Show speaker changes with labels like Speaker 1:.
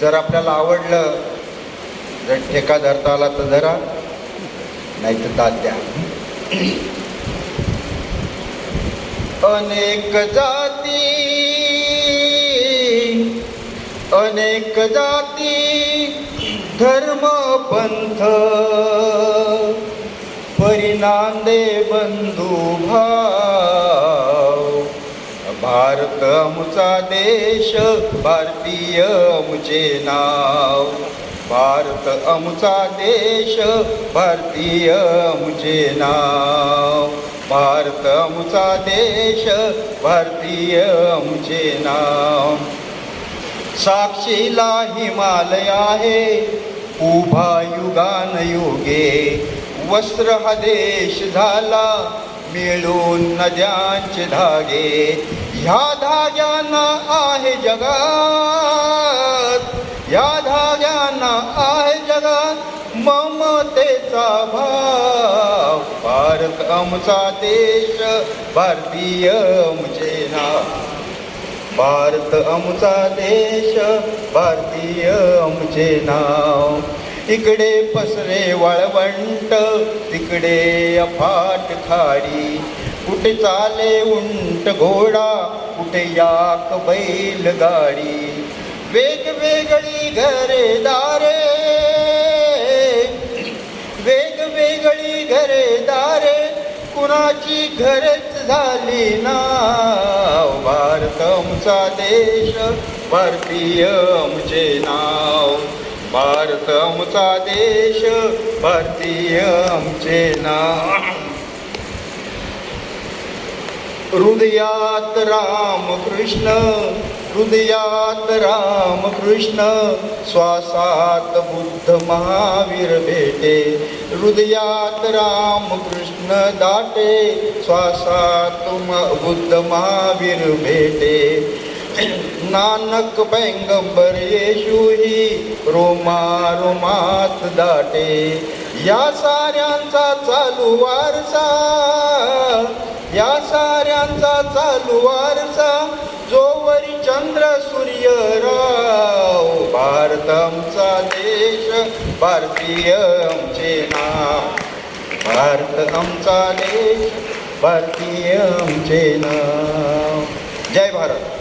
Speaker 1: जर आपल्याला आवडलं, जर ठेका धरता आला तर धरा, नाही तर दाद द्या. अनेक जाती, अनेक जाती, धर्म पंथ, परिनांदे बंधू भाव. भारत आमचा देश, भारतीय आमचे नाव. भारत आमचा देश, भारतीय आमचे नाव. भारत आमचा देश, भारतीय आमचे नाव. साक्षीला हिमालय आहे, उभा युगान युगे. वस्त्र हा देश झाला, मिळून नद्यांचे धागे. ह्या धाग्यांना आहे जगात, ह्या धाग्यांना आहे जगात ममतेचा भाव. भारत आमचा देश, भारतीय आमचे नाव. भारत आमचा देश, भारतीय आमचे नाव. इकडे पसरे वाळवंट, तिकडे अफाट खाडी. कुठे चाले उंट घोडा, कुठे याक बैलगाडी. वेगवेगळी घरेदारे, वेगवेगळी घरेदारे, कुणाची घरच झाली नाव. भारत आमचा देश, भारतीय आमचे नाव. भारत आमचा देश, भारतीय आमचे नाव. हृदयात रामकृष्ण, हृदयात रामकृष्ण, श्वासात बुद्ध महावीर भेटे. हृदयात रामकृष्ण दाटे, श्वासात बुद्ध महावीर भेटे. नानक पैगंबर येशू ही रोमा रोमात दाटे. या साऱ्यांचा चालू वारसा, या साऱ्यांचा चालू वारसा, जोवरी चंद्र सूर्य राव. भारत आमचा देश, भारतीय आमचे नाव. भारत आमचा देश, भारतीय आमचे नाव. जय भारत.